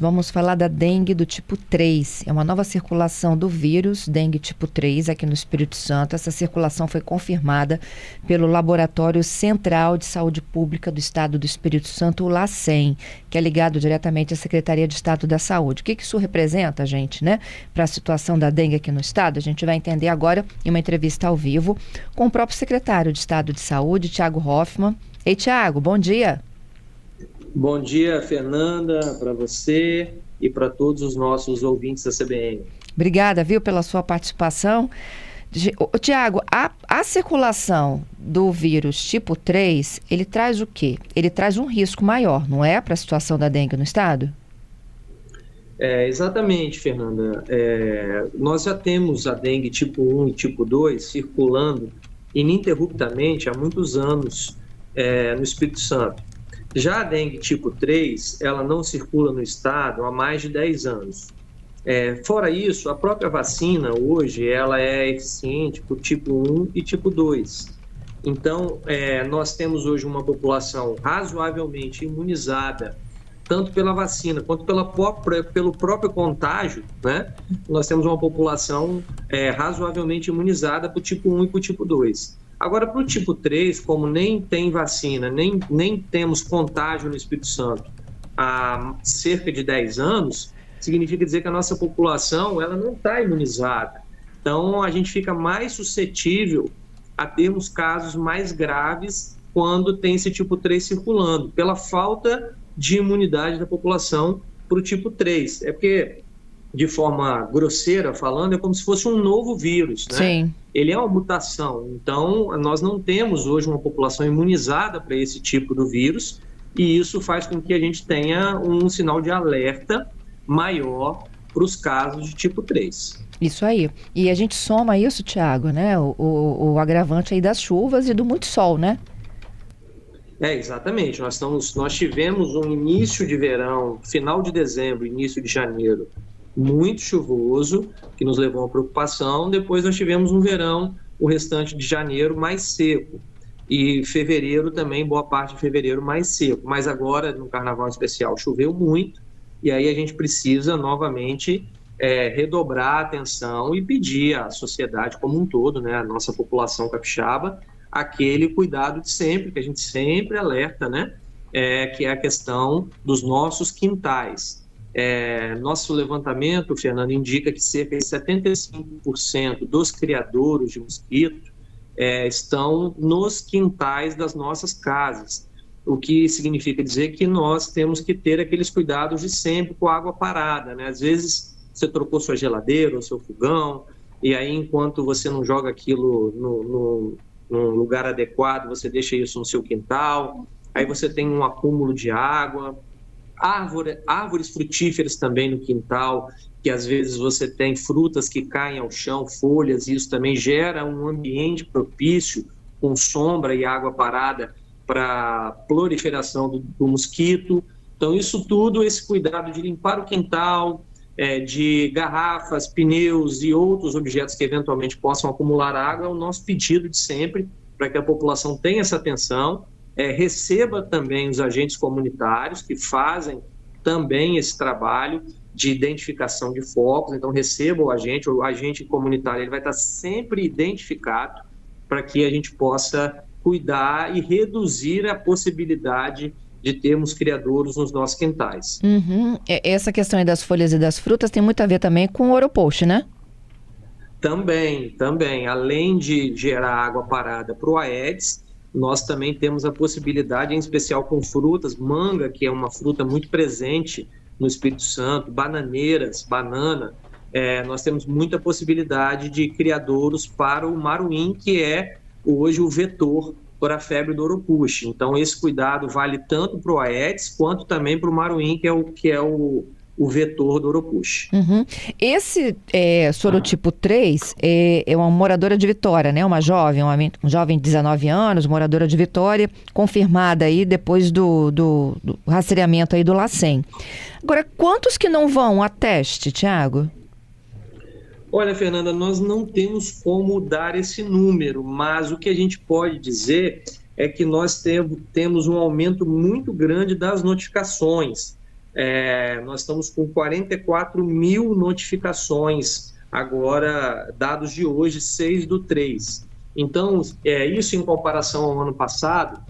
Vamos falar da dengue do tipo 3. É uma nova circulação do vírus dengue tipo 3 aqui no Espírito Santo. Essa circulação foi confirmada pelo Laboratório Central de Saúde Pública do Estado do Espírito Santo, o LACEN, que é ligado diretamente à Secretaria de Estado da Saúde. O que isso representa, gente, né, para a situação da dengue aqui no estado? A gente vai entender agora em uma entrevista ao vivo com o próprio secretário de Estado de Saúde, Tiago Hoffmann. Ei, Tiago, bom dia. Bom dia, Fernanda, para você e para todos os nossos ouvintes da CBN. Obrigada, viu, pela sua participação. Tiago, a circulação do vírus tipo 3, ele traz o quê? Ele traz um risco maior, não é, para a situação da dengue no estado? Exatamente, Fernanda. Nós já temos a dengue tipo 1 e tipo 2 circulando ininterruptamente há muitos anos no Espírito Santo. Já a dengue tipo 3, ela não circula no estado há mais de 10 anos. Fora isso, a própria vacina hoje, ela é eficiente para o tipo 1 e tipo 2. Então, nós temos hoje uma população razoavelmente imunizada, tanto pela vacina quanto pelo próprio contágio, né? Nós temos uma população razoavelmente imunizada para o tipo 1 e para o tipo 2. Agora, para o tipo 3, como nem tem vacina, nem temos contágio no Espírito Santo há cerca de 10 anos, significa dizer que a nossa população ela não está imunizada. Então, a gente fica mais suscetível a termos casos mais graves quando tem esse tipo 3 circulando, pela falta de imunidade da população para o tipo 3. É porque, de forma grosseira falando, é como se fosse um novo vírus, né? Sim. Ele é uma mutação, então nós não temos hoje uma população imunizada para esse tipo do vírus e isso faz com que a gente tenha um sinal de alerta maior para os casos de tipo 3. Isso aí. E a gente soma isso, Tiago, né? O agravante aí das chuvas e do muito sol, né? Exatamente. Nós tivemos um início de verão, final de dezembro, início de janeiro, muito chuvoso, que nos levou a uma preocupação. Depois nós tivemos um verão, o restante de janeiro, mais seco. E fevereiro também, boa parte de fevereiro, mais seco. Mas agora, no Carnaval especial, choveu muito. E aí a gente precisa, novamente, redobrar a atenção e pedir à sociedade como um todo, né, a nossa população capixaba, aquele cuidado de sempre, que a gente sempre alerta, né, que é a questão dos nossos quintais. Nosso levantamento, Fernando, indica que cerca de 75% dos criadouros de mosquito estão nos quintais das nossas casas, o que significa dizer que nós temos que ter aqueles cuidados de sempre com a água parada, né? Às vezes você trocou sua geladeira ou seu fogão, e aí enquanto você não joga aquilo num lugar adequado, você deixa isso no seu quintal, aí você tem um acúmulo de água. Árvores frutíferas também no quintal, que às vezes você tem frutas que caem ao chão, folhas, e isso também gera um ambiente propício com sombra e água parada para a proliferação do mosquito. Então isso tudo, esse cuidado de limpar o quintal, de garrafas, pneus e outros objetos que eventualmente possam acumular água, é o nosso pedido de sempre, para que a população tenha essa atenção. Receba também os agentes comunitários que fazem também esse trabalho de identificação de focos, então receba o agente comunitário, ele vai estar sempre identificado para que a gente possa cuidar e reduzir a possibilidade de termos criadouros nos nossos quintais. Uhum. Essa questão aí das folhas e das frutas tem muito a ver também com o Oropost, né? Também. Além de gerar água parada para o Aedes, nós também temos a possibilidade, em especial com frutas, manga, que é uma fruta muito presente no Espírito Santo, bananeiras, banana, nós temos muita possibilidade de criadouros para o maruim, que é hoje o vetor para a febre do Oropush. Então, esse cuidado vale tanto para o Aedes, quanto também para o maruim, que é o vetor do Oropush. Uhum. Esse sorotipo 3 é uma moradora de Vitória, né? Uma jovem de 19 anos, moradora de Vitória, confirmada aí depois do rastreamento aí do LACEN. Agora, quantos que não vão a teste, Tiago? Olha, Fernanda, nós não temos como dar esse número, mas o que a gente pode dizer é que nós temos um aumento muito grande das notificações. nós estamos com 44 mil notificações agora, dados de hoje, 6/3. Então, isso em comparação ao ano passado,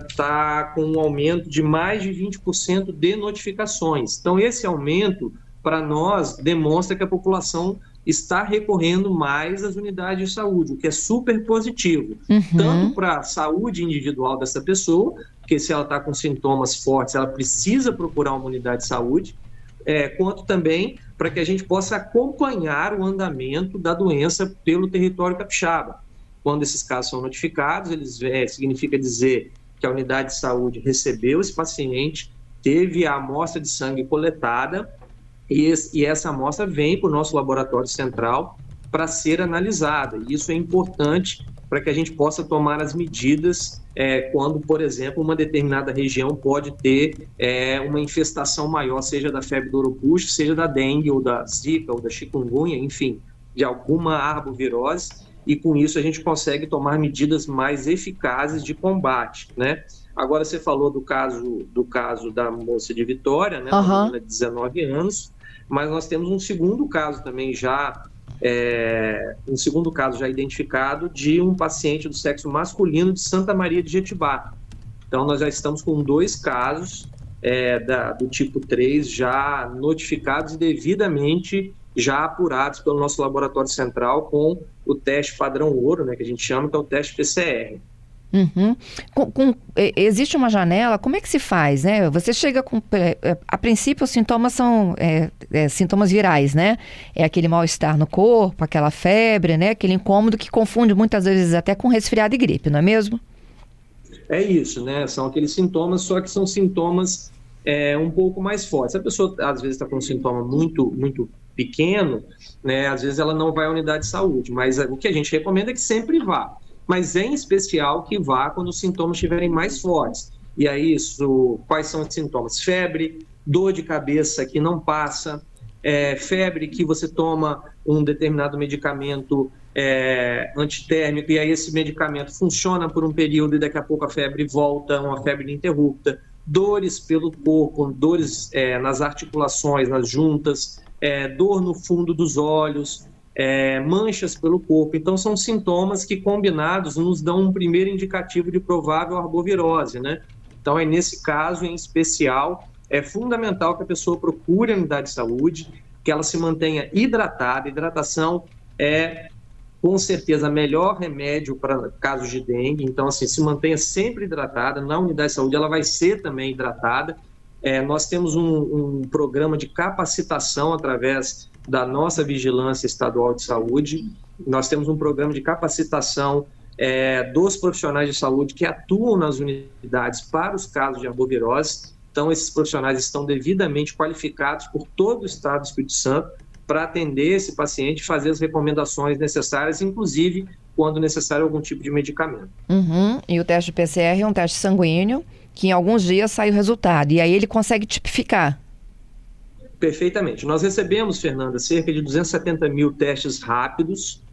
está com um aumento de mais de 20% de notificações. Então, esse aumento, para nós, demonstra que a população está recorrendo mais às unidades de saúde, o que é super positivo, tanto para a saúde individual dessa pessoa, porque se ela está com sintomas fortes, ela precisa procurar uma unidade de saúde, quanto também para que a gente possa acompanhar o andamento da doença pelo território capixaba. Quando esses casos são notificados, significa dizer que a unidade de saúde recebeu esse paciente, teve a amostra de sangue coletada, e essa amostra vem para o nosso laboratório central para ser analisada. E isso é importante para que a gente possa tomar as medidas quando, por exemplo, uma determinada região pode ter uma infestação maior, seja da febre do urupuxo, seja da dengue, ou da zika, ou da chikungunya, enfim, de alguma arbovirose, e com isso a gente consegue tomar medidas mais eficazes de combate, né? Agora, você falou do caso da moça de Vitória, né, uma menina de 19 anos, mas nós temos um segundo caso também já identificado de um paciente do sexo masculino de Santa Maria de Jetibá. Então, nós já estamos com 2 casos do tipo 3 já notificados e devidamente já apurados pelo nosso laboratório central com o teste padrão ouro, né, que a gente chama, que é o teste PCR. Existe uma janela, como é que se faz, né? Você chega com... a princípio, os sintomas são sintomas virais, né? É aquele mal-estar no corpo, aquela febre, né? Aquele incômodo que confunde muitas vezes até com resfriado e gripe, não é mesmo? É isso, né? São aqueles sintomas, só que são sintomas um pouco mais fortes. A pessoa, às vezes, está com um sintoma muito, muito pequeno, né? Às vezes ela não vai à unidade de saúde, mas o que a gente recomenda é que sempre vá. Mas em especial que vá quando os sintomas estiverem mais fortes. E aí, quais são os sintomas? Febre, dor de cabeça que não passa, febre que você toma um determinado medicamento antitérmico, e aí esse medicamento funciona por um período e daqui a pouco a febre volta, uma febre ininterrupta, dores pelo corpo, dores nas articulações, nas juntas, dor no fundo dos olhos, manchas pelo corpo. Então, são sintomas que, combinados, nos dão um primeiro indicativo de provável arbovirose, né? Então, nesse caso, em especial, é fundamental que a pessoa procure a unidade de saúde, que ela se mantenha hidratada. Hidratação é, com certeza, melhor remédio para casos de dengue. Então, assim, se mantenha sempre hidratada. Na unidade de saúde, ela vai ser também hidratada. Nós temos um programa de capacitação através da nossa Vigilância Estadual de Saúde. Nós temos um programa de capacitação dos profissionais de saúde que atuam nas unidades para os casos de arbovirose. Então, esses profissionais estão devidamente qualificados por todo o estado do Espírito Santo para atender esse paciente e fazer as recomendações necessárias, inclusive quando necessário algum tipo de medicamento. E o teste PCR é um teste sanguíneo que em alguns dias sai o resultado, e aí ele consegue tipificar. Perfeitamente. Nós recebemos, Fernanda, cerca de 270 mil testes rápidos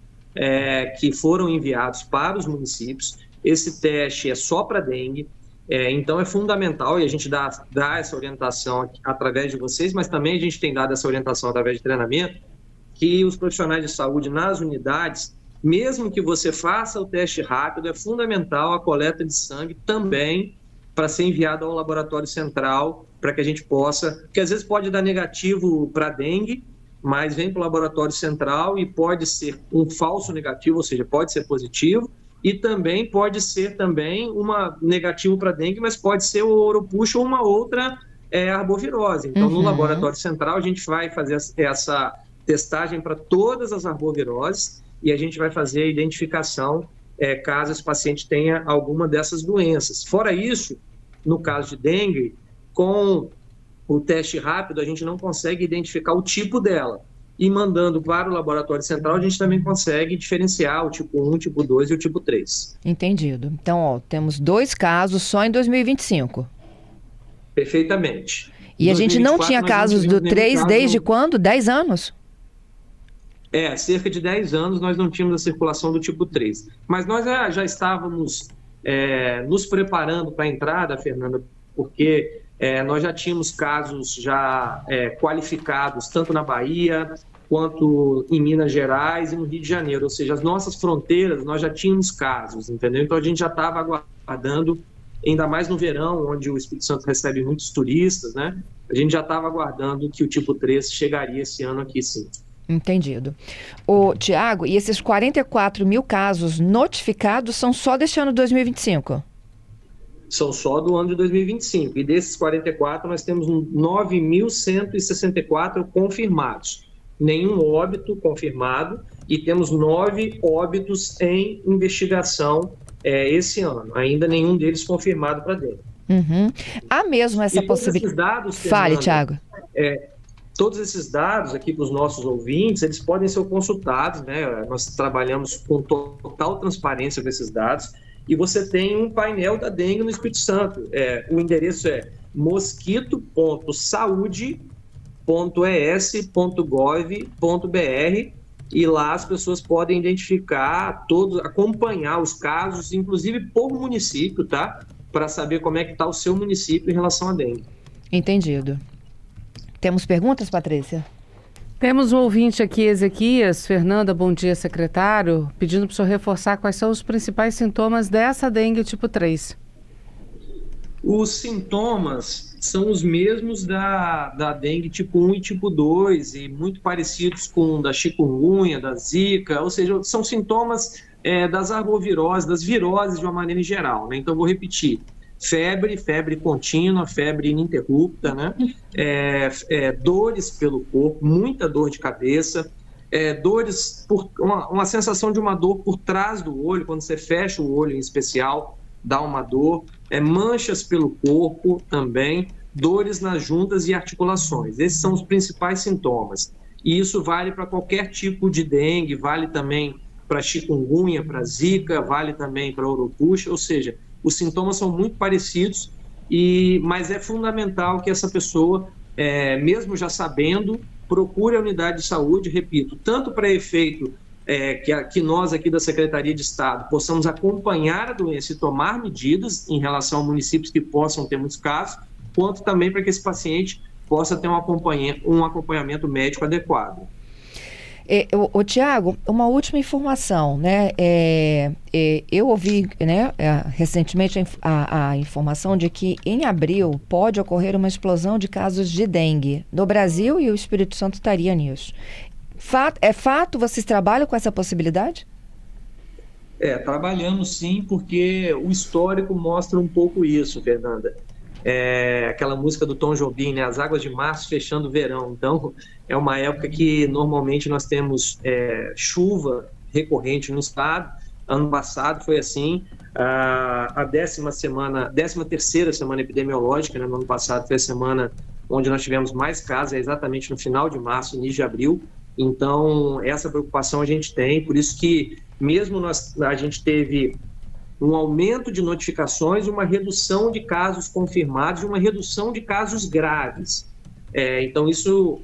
que foram enviados para os municípios. Esse teste é só para dengue, então é fundamental, e a gente dá essa orientação através de vocês, mas também a gente tem dado essa orientação através de treinamento, que os profissionais de saúde nas unidades, mesmo que você faça o teste rápido, é fundamental a coleta de sangue também para ser enviado ao laboratório central, para que a gente possa, porque às vezes pode dar negativo para dengue, mas vem para o laboratório central e pode ser um falso negativo, ou seja, pode ser positivo, e também pode ser também uma negativo para dengue, mas pode ser o urupuxo ou uma outra arbovirose. Então, no laboratório central, a gente vai fazer essa testagem para todas as arboviroses e a gente vai fazer a identificação caso esse paciente tenha alguma dessas doenças. Fora isso, no caso de dengue, com o teste rápido, a gente não consegue identificar o tipo dela. E mandando para o laboratório central, a gente também consegue diferenciar o tipo 1, o tipo 2 e o tipo 3. Entendido. Então, temos 2 casos só em 2025. Perfeitamente. E a gente não tinha casos do 3 desde quando? 10 anos? Cerca de 10 anos nós não tínhamos a circulação do tipo 3. Mas nós já estávamos nos preparando para a entrada, Fernanda, porque Nós já tínhamos casos já qualificados tanto na Bahia quanto em Minas Gerais e no Rio de Janeiro, ou seja, as nossas fronteiras nós já tínhamos casos, entendeu? Então a gente já estava aguardando, ainda mais no verão, onde o Espírito Santo recebe muitos turistas, né? A gente já estava aguardando que o tipo 3 chegaria esse ano aqui, sim. Entendido. Tiago, e esses 44 mil casos notificados são só deste ano de 2025? São só do ano de 2025. E desses 44, nós temos 9.164 confirmados. Nenhum óbito confirmado e temos 9 óbitos em investigação esse ano. Ainda nenhum deles confirmado para dentro. Uhum. Há mesmo essa possibilidade? Fale, Tiago. Todos esses dados aqui para os nossos ouvintes, eles podem ser consultados, né? Nós trabalhamos com total transparência com esses dados e você tem um painel da dengue no Espírito Santo. O endereço é mosquito.saude.es.gov.br e lá as pessoas podem identificar acompanhar os casos, inclusive por município, tá? Para saber como é que está o seu município em relação à dengue. Entendido. Temos perguntas, Patrícia? Temos um ouvinte aqui, Ezequias. Fernanda, bom dia, secretário. Pedindo para o senhor reforçar quais são os principais sintomas dessa dengue tipo 3. Os sintomas são os mesmos da dengue tipo 1 e tipo 2 e muito parecidos com da chikungunya, da zika, ou seja, são sintomas das arboviroses, das viroses de uma maneira em geral, né? Então, vou repetir. Febre contínua, febre ininterrupta, né? Dores pelo corpo, muita dor de cabeça, dores, uma sensação de uma dor por trás do olho, quando você fecha o olho em especial, dá uma dor, manchas pelo corpo também, dores nas juntas e articulações. Esses são os principais sintomas. E isso vale para qualquer tipo de dengue, vale também para chikungunya, para zika, vale também para urupuxa, ou seja, os sintomas são muito parecidos, mas é fundamental que essa pessoa, mesmo já sabendo, procure a unidade de saúde, repito, tanto para efeito que nós aqui da Secretaria de Estado possamos acompanhar a doença e tomar medidas em relação a municípios que possam ter muitos casos, quanto também para que esse paciente possa ter um acompanhamento médico adequado. Tiago, uma última informação, né? Eu ouvi, né, recentemente a informação de que em abril pode ocorrer uma explosão de casos de dengue no Brasil e o Espírito Santo estaria nisso. É fato? Vocês trabalham com essa possibilidade? Trabalhamos sim, porque o histórico mostra um pouco isso, Fernanda. Aquela música do Tom Jobim, né? As águas de março fechando o verão. Então, é uma época que normalmente nós temos chuva recorrente no estado. Ano passado foi assim. A 13ª semana epidemiológica, né? No ano passado foi a semana onde nós tivemos mais casos, exatamente no final de março, início de abril. Então, essa preocupação a gente tem, por isso que mesmo a gente teve um aumento de notificações, uma redução de casos confirmados e uma redução de casos graves. Então, isso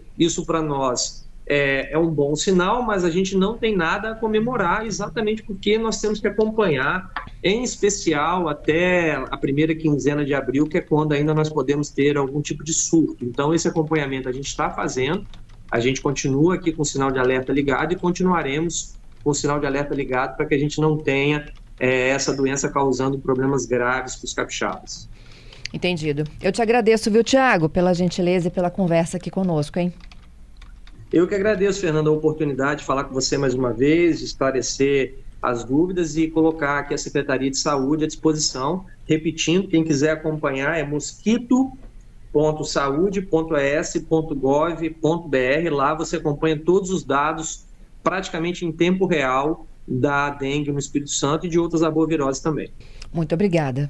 para nós é um bom sinal, mas a gente não tem nada a comemorar, exatamente porque nós temos que acompanhar, em especial até a primeira quinzena de abril, que é quando ainda nós podemos ter algum tipo de surto. Então, esse acompanhamento a gente está fazendo, a gente continua aqui com o sinal de alerta ligado e continuaremos com o sinal de alerta ligado para que a gente não tenha essa doença causando problemas graves para os capixabas. Entendido. Eu te agradeço, viu, Tiago, pela gentileza e pela conversa aqui conosco, hein? Eu que agradeço, Fernanda, a oportunidade de falar com você mais uma vez, esclarecer as dúvidas e colocar aqui a Secretaria de Saúde à disposição. Repetindo, quem quiser acompanhar é mosquito.saude.es.gov.br. Lá você acompanha todos os dados praticamente em tempo real da dengue no Espírito Santo e de outras arboviroses também. Muito obrigada.